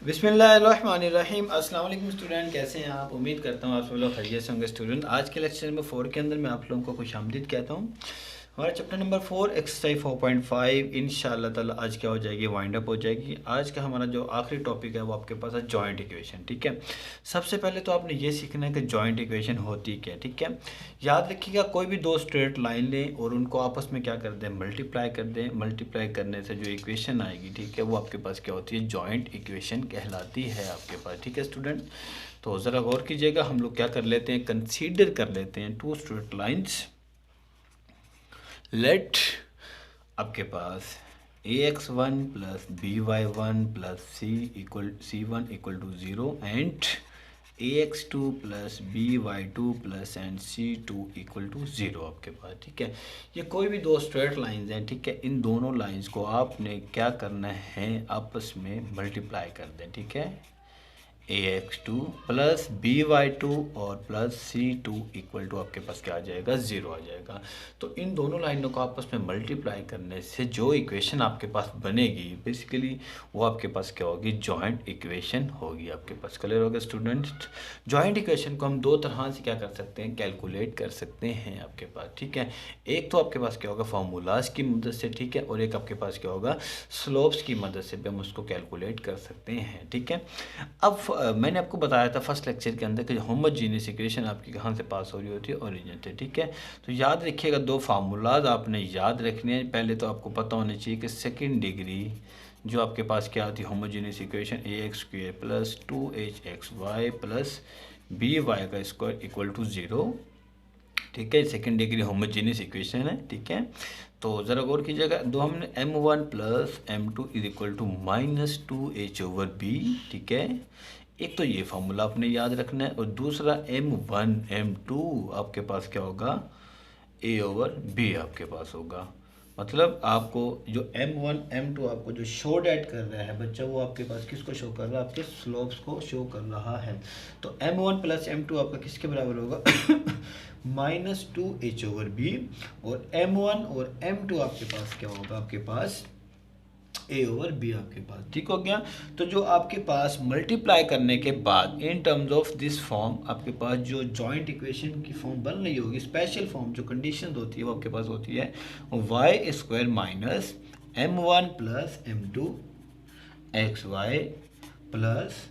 बिस्मिल्लाहिर्रहमानिर्रहीम। अस्सलाम वालेकुम स्टूडेंट, कैसे हैं आप? उम्मीद करता हूँ आप सब लोग खैरियत से होंगे। स्टूडेंट, आज के लेक्चर नंबर 4 के अंदर मैं आप लोगों को खुशामदीद कहता हूँ। हमारा चैप्टर नंबर 4 एक्सरसाइज 4.5 इंशाअल्लाह ताला आज क्या हो जाएगी, वाइंड अप हो जाएगी। आज का हमारा जो आखिरी टॉपिक है वो आपके पास है जॉइंट इक्वेशन। ठीक है, सबसे पहले तो आपने ये सीखना है कि जॉइंट इक्वेशन होती क्या। ठीक है, याद रखिएगा, कोई भी दो स्ट्रेट लाइन लें और उनको आपस में क्या कर दें, मल्टीप्लाई कर दें। मल्टीप्लाई करने से जो इक्वेशन आएगी, ठीक है, वो आपके पास क्या होती है, जॉइंट इक्वेशन कहलाती है आपके पास। ठीक है स्टूडेंट, तो ज़रा गौर कीजिएगा। हम लोग क्या कर लेते हैं, कंसीडर कर लेते हैं टू स्ट्रेट लाइन्स। लेट आपके पास ax1 plus by1 plus c1 equal to 0 and ax2 plus by2 plus and c2 equal to 0 आपके पास। ठीक है, ये कोई भी दो स्ट्रेट लाइंस हैं। ठीक है, इन दोनों लाइंस को आपने क्या करना है, आपस में मल्टीप्लाई कर दें। ठीक है, ax2 प्लस by2 और प्लस c2 इक्वल टू आपके पास क्या आ जाएगा, 0 आ जाएगा। तो इन दोनों लाइनों को आपस में मल्टीप्लाई करने से जो इक्वेशन आपके पास बनेगी, बेसिकली वो आपके पास क्या होगी, जॉइंट इक्वेशन होगी आपके पास। क्लियर होगा स्टूडेंट? जॉइंट इक्वेशन को हम दो तरह से क्या कर सकते हैं, कैलकुलेट कर सकते हैं आपके पास। ठीक है, एक तो आपके पास क्या होगा, फार्मूलाज की मदद से। ठीक है, और एक आपके पास क्या होगा, स्लोप्स की मदद से भी हम उसको कैलकुलेट कर सकते हैं। ठीक है, अब मैंने आपको बताया था फर्स्ट लेक्चर के अंदर कि होमोजीनियस इक्वेशन आपकी कहाँ से पास हो रही होती है, ओरिजिन से। ठीक है, तो याद रखिएगा, दो फार्मूलाज आपने याद रखने हैं। पहले तो आपको पता होना चाहिए कि सेकंड डिग्री जो आपके पास क्या आती है, homogeneous equation ax² plus 2hxy plus by का स्क्वायर इक्वल टू 0। ठीक है, सेकेंड डिग्री होमोजीनियस इक्वेशन है। ठीक है, तो ज़रा गौर कीजिएगा, दो हमने m1 plus m2 is equal to -2h/b। ठीक है, एक तो ये फार्मूला आपने याद रखना है, और दूसरा m1 m2 आपके पास क्या होगा, a/b आपके पास होगा। मतलब आपको जो m1 m2 आपको जो शो डैट कर रहा है बच्चा, वो आपके पास किसको शो कर रहा है, आपके स्लोप्स को शो कर रहा है। तो m1 प्लस m2 आपका किसके बराबर होगा, -2h/b, और m1 और m2 आपके पास क्या होगा, आपके पास a/b आपके पास। ठीक हो गया। तो जो आपके पास मल्टीप्लाई करने के बाद in terms of this form आपके पास जो जॉइंट इक्वेशन की फॉर्म बन रही होगी, स्पेशल फॉर्म जो कंडीशन होती है वो आपके पास होती है y² minus m1 plus m2 xy plus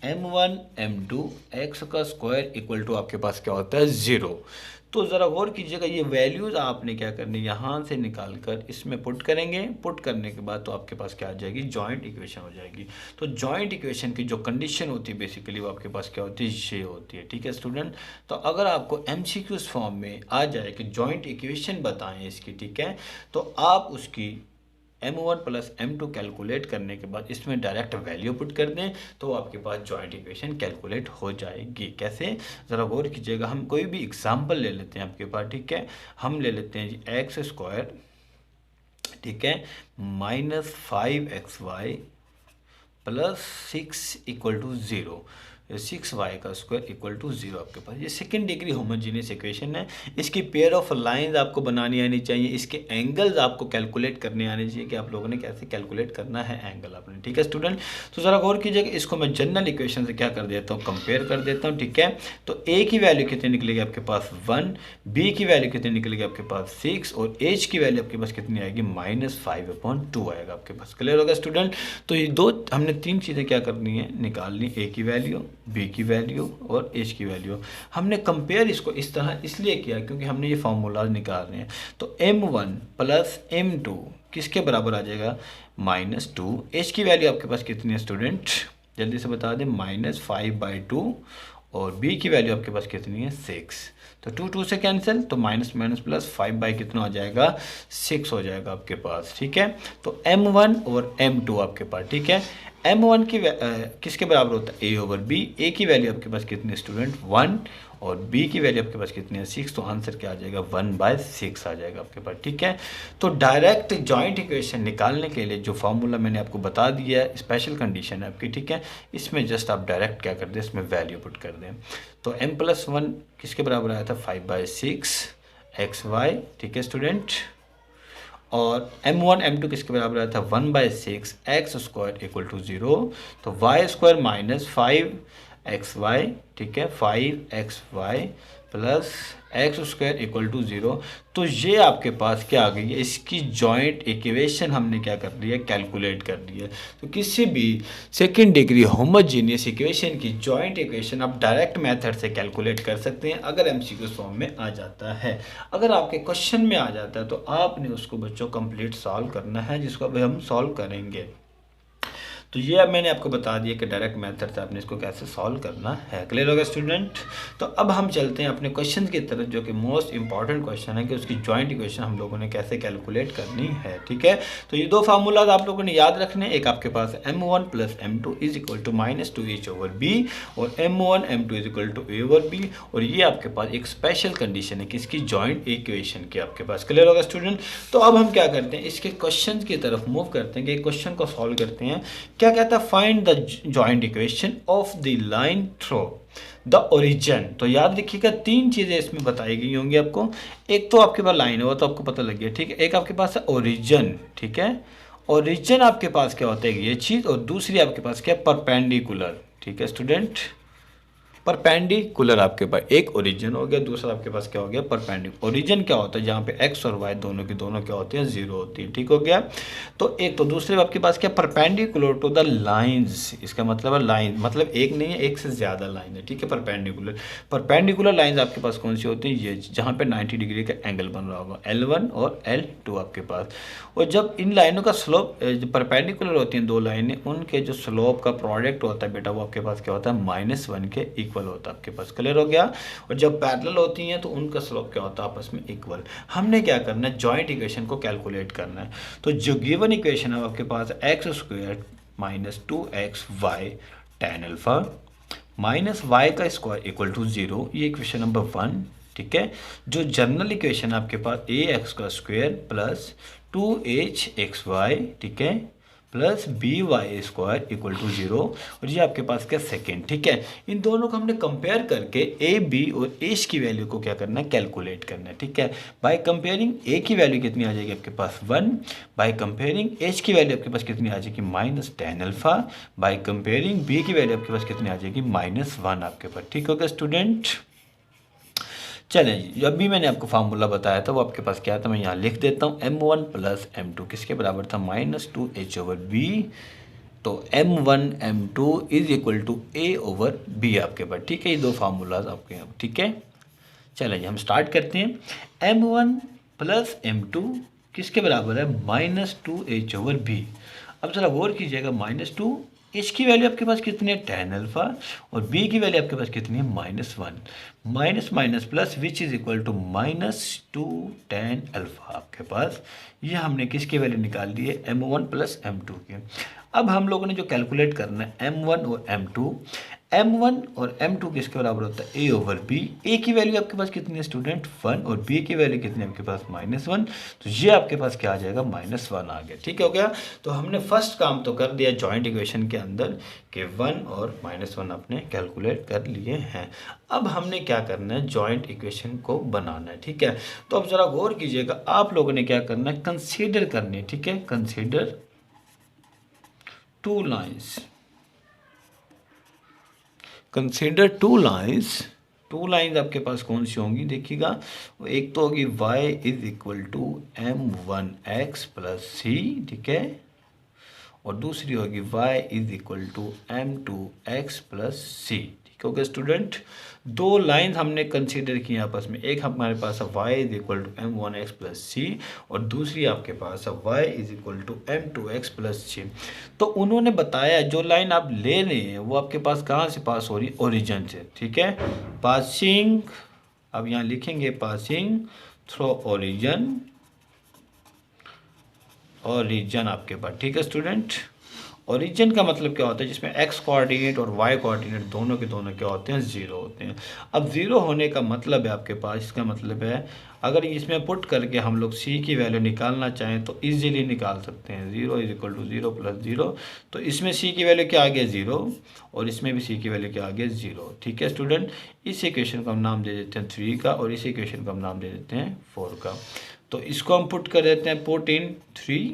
m1 m2 x का स्क्वायर इक्वल टू आपके पास क्या होता है, 0। तो ज़रा गौर कीजिएगा, ये वैल्यूज़ आपने क्या करनी, यहाँ से निकाल कर इसमें पुट करेंगे। पुट करने के बाद तो आपके पास क्या आ जाएगी, जॉइंट इक्वेशन हो जाएगी। तो जॉइंट इक्वेशन की जो कंडीशन होती है बेसिकली वो आपके पास क्या होती है, ये होती है। ठीक है स्टूडेंट, तो अगर आपको MCQs फॉर्म में आ जाए कि जॉइंट इक्वेशन बताएं इसकी, ठीक है, तो आप उसकी m1 प्लस m2 कैलकुलेट करने के बाद इसमें डायरेक्ट वैल्यू पुट कर दें तो आपके पास जॉइंट इक्वेशन कैलकुलेट हो जाएगी। कैसे, ज़रा गौर कीजिएगा। हम कोई भी एग्जांपल ले लेते हैं आपके पास। ठीक है, हम ले लेते हैं जी x², ठीक है, -5xy plus 6 equal to 0, 6y का स्क्वायर इक्वल टू 0 आपके पास। ये सेकंड डिग्री होमोजीनियस इक्वेशन है। इसकी पेयर ऑफ लाइंस आपको बनानी आनी चाहिए, इसके एंगल्स आपको कैलकुलेट करने आने चाहिए कि आप लोगों ने कैसे कैलकुलेट करना है एंगल आपने। ठीक है स्टूडेंट, तो ज़रा गौर कीजिएगा, इसको मैं जनरल इक्वेशन से क्या कर देता हूँ, कंपेयर कर देता हूँ। ठीक है, तो a की वैल्यू कितनी निकलेगी आपके पास 1, b की वैल्यू कितनी निकलेगी आपके पास 6, और h की वैल्यू आपके पास कितनी आएगी, -5/2 आएगा आपके पास। क्लियर होगा स्टूडेंट? तो ये दो हमने तीन चीज़ें क्या करनी है, निकालनी, a की वैल्यू, b की वैल्यू और h की वैल्यू। हमने कंपेयर इसको इस तरह इसलिए किया क्योंकि हमने ये फार्मूला निकाल रहे हैं। तो m1 प्लस m2 किसके बराबर आ जाएगा, -2। h की वैल्यू आपके पास कितनी है स्टूडेंट, जल्दी से बता दें, -5/2, और b की वैल्यू आपके पास कितनी है, 6। तो 2 2 से कैंसिल, तो माइनस माइनस प्लस 5 कितना हो जाएगा, 6 हो जाएगा आपके पास। ठीक है, तो m1 और m2 आपके पास। ठीक है, m1 की किसके बराबर होता है, a/b। a की वैल्यू आपके पास कितनी है स्टूडेंट, 1, और b की वैल्यू आपके पास कितनी है, 6। तो आंसर क्या आ जाएगा, 1/6 आ जाएगा आपके पास। ठीक है, तो डायरेक्ट जॉइंट इक्वेशन निकालने के लिए जो फार्मूला मैंने आपको बता दिया है, स्पेशल कंडीशन है आपकी। ठीक है, इसमें जस्ट आप डायरेक्ट क्या कर दें, इसमें वैल्यू पुट कर दें। तो m+1 किसके बराबर आया था, 5/6 xy। ठीक है स्टूडेंट, और m1 m2 किसके बराबर आया था 1/6 एक्स स्क्वायर इक्वल टू 0, तो वाई स्क्वायर माइनस 5xy, ठीक है, 5xy plus x square equal to 0। तो ये आपके पास क्या आ गई है, इसकी जॉइंट इक्वेशन हमने क्या कर ली है, कैलकुलेट कर ली है। तो किसी भी सेकेंड डिग्री होमोजीनियस इक्वेशन की जॉइंट इक्वेशन आप डायरेक्ट मेथड से कैलकुलेट कर सकते हैं अगर एमसीक्यू फॉर्म में आ जाता है। अगर आपके क्वेश्चन में आ जाता है तो आपने उसको बच्चों कंप्लीट सॉल्व करना है, जिसको अभी हम सॉल्व करेंगे। तो ये अब मैंने आपको बता दिया कि डायरेक्ट मेथड से आपने इसको कैसे सॉल्व करना है। क्लियर होगा स्टूडेंट? तो अब हम चलते हैं अपने क्वेश्चन की तरफ, जो कि मोस्ट इंपॉर्टेंट क्वेश्चन है कि उसकी जॉइंट इक्वेशन हम लोगों ने कैसे कैलकुलेट करनी है। ठीक है, तो ये दो फार्मूलाज आप लोगों ने याद रखने। एक आपके पास m1 plus m2 is equal to -2h/b और m1 m2 is equal to a/b, और ये आपके पास एक स्पेशल कंडीशन है कि इसकी जॉइंट इक्वेशन की आपके पास। क्लियर होगा स्टूडेंट? तो अब हम क्या करते हैं, इसके क्वेश्चन की तरफ मूव करते हैं कि क्वेश्चन को सॉल्व करते हैं। क्या कहता है, find the joint equation of the line through the origin. तो याद रखिएगा तीन चीजें इसमें बताई गई होंगी आपको। एक तो आपके पास लाइन है, वो तो आपको पता लग गया, ठीक है। एक आपके पास है ओरिजिन, ठीक है, ओरिजिन आपके पास क्या होता है ये चीज, और दूसरी आपके पास क्या, परपेंडिकुलर। ठीक है स्टूडेंट, परपेंडिकुलर आपके पास एक ओरिजिन हो गया, दूसरा आपके पास क्या हो गया, परपेंडिकुलर। ओरिजिन क्या होता है, जहाँ पे एक्स और वाई दोनों की दोनों क्या होती हैं, जीरो होती है। ठीक हो गया। तो एक तो दूसरे आपके पास क्या, परपेंडिकुलर टू द लाइंस। इसका मतलब है लाइन, मतलब एक नहीं है, एक से ज्यादा लाइन है। ठीक है, परपेंडिकुलर। परपेंडिकुलर लाइंस आपके पास कौन सी होती हैं, ये जहाँ पे 90 डिग्री का एंगल बन रहा होगा, L1 और L2 आपके पास। और जब इन लाइनों का स्लोप, परपेंडिकुलर होती हैं दो लाइनें, उनके जो स्लोप का प्रोडक्ट होता है बेटा, वो आपके पास क्या होता है, -1 के इक्वल होता है आपके पास। क्लियर हो गया? और जब पैरेलल होती हैं तो उनका स्लोप क्या होता है, आपस में इक्वल। हमने क्या करना है, जॉइंट इक्वेशन को कैलकुलेट करना है। तो जो गिवन इक्वेशन है आपके पास x square minus 2xy tan alpha minus y का स्क्वायर इक्वल टू 0, ये इक्वेशन नंबर 1। ठीक है, जो जनरल इक्वेशन आपके पास ए एक्स का स्क्वायर प्लस 2hxy, ठीक है, plus b y square equal to 0, और ये आपके पास क्या, सेकेंड। ठीक है, इन दोनों को हमने कंपेयर करके ए बी और एच की वैल्यू को क्या करना है, कैलकुलेट करना है। ठीक है, बाय कंपेयरिंग ए की वैल्यू कितनी आ जाएगी आपके पास 1, बाय कंपेयरिंग एच की वैल्यू आपके पास कितनी आ जाएगी, -tan alpha, by comparing b की वैल्यू आपके पास कितनी आ जाएगी, -1 आपके पास। ठीक होगा स्टूडेंट? चलें जी, जब भी मैंने आपको फार्मूला बताया था वो आपके पास क्या था, मैं यहाँ लिख देता हूँ। m1 प्लस m2 किसके बराबर था, -2h/b। तो m1 m2 is equal to a/b आपके पास। ठीक है, ये दो फार्मूलाज आपके यहाँ। ठीक है, चलें जी, हम स्टार्ट करते हैं। m1 प्लस m2 किसके बराबर है, -2h/b। अब जरा गौर कीजिएगा, -2, एच की वैल्यू आपके पास कितनी है, tan अल्फा, और बी की वैल्यू आपके पास कितनी है, -1, minus minus plus which is equal to -2 tan alpha आपके पास। ये हमने किसकी वैल्यू निकाल दी है, m1 प्लस m2 के। अब हम लोगों ने जो कैलकुलेट करना है m1 और m1 और m2 किसके बराबर होता है, a/b। a की वैल्यू आपके पास कितनी है स्टूडेंट, 1, और b की वैल्यू कितनी है आपके पास, -1। तो ये आपके पास क्या आ जाएगा, -1 आ गया। ठीक हो गया? तो हमने फर्स्ट काम तो कर दिया जॉइंट इक्वेशन के अंदर कि 1 और -1 आपने कैलकुलेट कर लिए हैं। अब हमने क्या करना है, जॉइंट इक्वेशन को बनाना है। ठीक है, तो अब जरा गौर कीजिएगा, आप लोगों ने क्या करना है, कंसीडर करनी है। ठीक है, consider two lines, consider two lines आपके पास कौन सी होंगी, देखिएगा। एक तो होगी y is equal to m1x plus c, ठीक है, और दूसरी होगी y is equal to m2x plus c. ठीक हो गया स्टूडेंट? दो लाइन हमने कंसीडर की आपस में। एक हमारे पास है y is equal to m1x plus c, और दूसरी आपके पास है y is equal to m2x plus c. तो उन्होंने बताया जो लाइन आप ले रहे हैं वो आपके पास कहाँ से पास हो रही है, ओरिजिन से। ठीक है, पासिंग, अब यहाँ लिखेंगे पासिंग थ्रू ओरिजिन आपके पास। ठीक है स्टूडेंट, ओरिजिन का मतलब क्या होता है, जिसमें एक्स कोऑर्डिनेट और वाई कोऑर्डिनेट दोनों के दोनों क्या होते हैं, जीरो होते हैं। अब जीरो होने का मतलब है आपके पास, इसका मतलब है अगर इसमें पुट करके हम लोग सी की वैल्यू निकालना चाहें तो इजीली निकाल सकते हैं। 0 इज इक्वल टू 0 प्लस 0, तो इसमें सी की वैल्यू क्या आ गया, 0, और इसमें भी सी की वैल्यू क्या आ गया, 0। ठीक है स्टूडेंट, इस इक्वेशन को हम नाम दे देते हैं 3 का, और इस इक्वेशन को हम नाम दे देते हैं 4 का। तो इसको हम पुट कर देते हैं पुट इन 3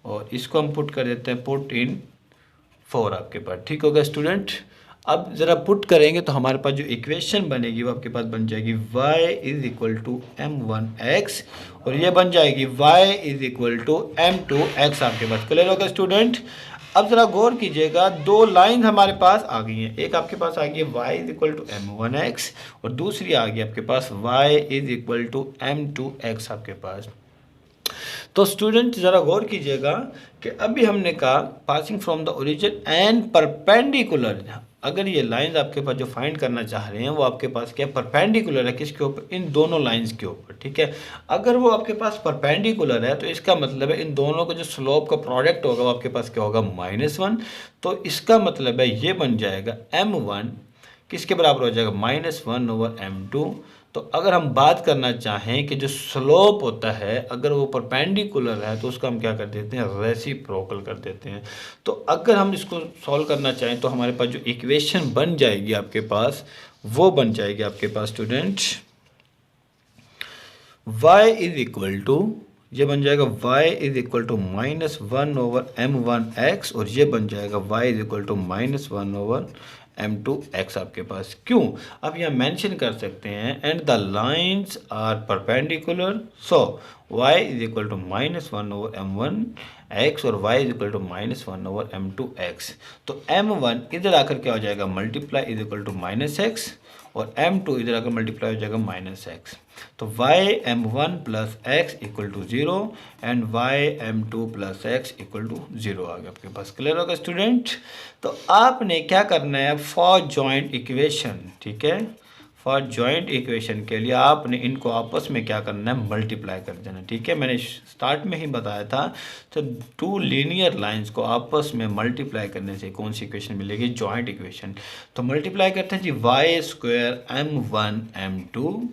और इसको हम पुट कर देते हैं पुट इन 4 आपके पास। ठीक होगा स्टूडेंट। अब ज़रा पुट करेंगे तो हमारे पास जो इक्वेशन बनेगी वो आपके पास बन जाएगी y is equal to m1x और ये बन जाएगी y is equal to m2x आपके पास। क्लियर होगा स्टूडेंट। अब ज़रा गौर कीजिएगा, दो लाइन हमारे पास आ गई हैं। एक आपके पास आ गई है y is equal to m1x और दूसरी आ गई आपके पास y is equal to m2x आपके पास। तो स्टूडेंट ज़रा गौर कीजिएगा कि अभी हमने कहा passing from the origin and perpendicular. अगर ये लाइंस आपके पास जो फाइंड करना चाह रहे हैं वो आपके पास क्या परपेंडिकुलर है, किसके ऊपर, इन दोनों लाइंस के ऊपर। ठीक है, अगर वो आपके पास परपेंडिकुलर है तो इसका मतलब है इन दोनों का जो स्लोप का प्रोडक्ट होगा वो आपके पास क्या होगा -1। तो इसका मतलब है ये बन जाएगा m1 किसके बराबर हो जाएगा -1/m2। तो अगर हम बात करना चाहें कि जो स्लोप होता है अगर वो परपेंडिकुलर है तो उसका हम क्या कर देते हैं, रेसिप्रोकल कर देते हैं। तो अगर हम इसको सॉल्व करना चाहें तो हमारे पास जो इक्वेशन बन जाएगी आपके पास वो बन जाएगी आपके पास student y is equal to, ये बन जाएगा y is equal to -1/m1x और ये बन जाएगा y is equal to -1/m2x आपके पास। क्यों, अब यहाँ मेंशन कर सकते हैं and the lines are perpendicular, so y is equal to -1/m1x और y is equal to -1/m2x। तो m1 इधर आकर क्या हो जाएगा, multiply is equal to -x और m2 इधर आकर मल्टीप्लाई हो जाएगा -x। तो y m1 plus x equal to 0 and y m2 plus x equal to 0 आ गया आपके पास। क्लियर होगा स्टूडेंट। तो आपने क्या करना है फॉर जॉइंट इक्वेशन, ठीक है, फॉर जॉइंट इक्वेशन के लिए आपने इनको आपस में क्या करना है, मल्टीप्लाई कर देना। ठीक है, मैंने स्टार्ट में ही बताया था। तो टू लीनियर लाइंस को आपस में मल्टीप्लाई करने से कौन सी इक्वेशन मिलेगी, जॉइंट इक्वेशन। तो मल्टीप्लाई करते हैं जी y² m1 m2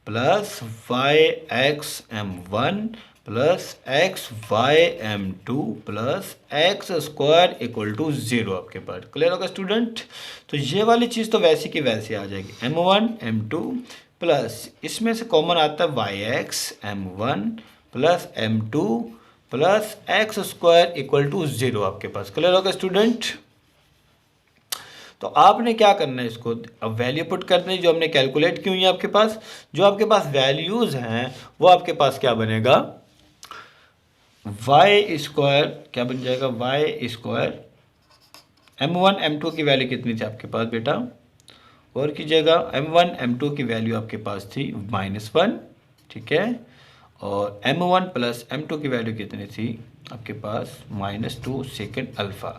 plus yx m1 plus x y m2 plus x² equal to 0 आपके पास। क्लियर होगा स्टूडेंट। तो ये वाली चीज़ तो वैसी की वैसी आ जाएगी, m1 m2 प्लस इसमें से कॉमन आता है yx m1 plus m2 plus x² equal to 0 आपके पास। क्लियर होगा स्टूडेंट। तो आपने क्या करना है, इसको अब वैल्यू पुट करनी है जो हमने कैलकुलेट की हुई है आपके पास। जो आपके पास वैल्यूज़ हैं वो आपके पास क्या बनेगा, y² क्या बन जाएगा, y² m1 m2 की वैल्यू कितनी थी आपके पास बेटा, और कीजिएगा m1 m2 की वैल्यू आपके पास थी -1, ठीक है, और m1 प्लस m2 की वैल्यू कितनी थी आपके पास -2 सेकेंड अल्फ़ा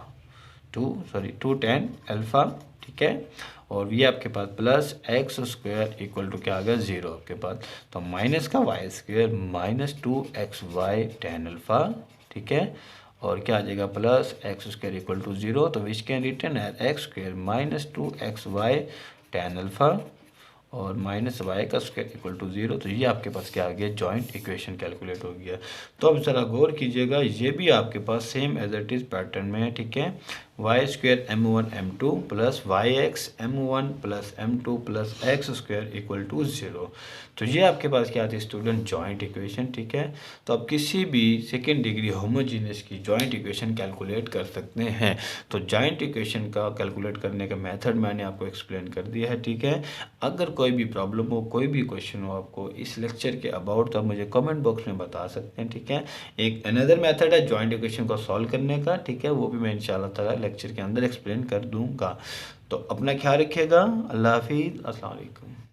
210 अल्फ़ा, ठीक है, और ये आपके पास प्लस x² इक्वल टू क्या आ गया 0 आपके पास। तो माइनस का y² -2xy tan अल्फ़ा, ठीक है, और क्या आ जाएगा प्लस x² इक्वल टू 0। तो which can return as x² -2xy tan alpha और -y² इक्वल टू 0। तो ये आपके पास क्या आ गया, जॉइंट इक्वेशन कैलकुलेट हो गया। तो अब ज़रा गौर कीजिएगा, ये भी आपके पास same as it is pattern में है, ठीक है, y² m1 m2 plus yx m1 plus m2 plus x² equal to 0। तो ये आपके पास क्या आती है स्टूडेंट, जॉइंट इक्वेशन, ठीक है। तो आप किसी भी सेकेंड डिग्री होमोजीनियस की जॉइंट इक्वेशन कैलकुलेट कर सकते हैं। तो जॉइंट इक्वेशन का कैलकुलेट करने का मेथड मैंने आपको एक्सप्लेन कर दिया है, ठीक है। अगर कोई भी प्रॉब्लम हो, कोई भी क्वेश्चन हो आपको इस लेक्चर के अबाउट, तो आप मुझे कमेंट बॉक्स में बता सकते हैं, ठीक है। एक अनदर मेथड है जॉइंट इक्वेशन को सॉल्व करने का, ठीक है, वो भी मैं इंशाल्लाह ताला लेक्चर के अंदर एक्सप्लेन कर दूंगा। तो अपना ख्याल रखिएगा। अल्लाह हाफिज़, अस्सलाम वालेकुम।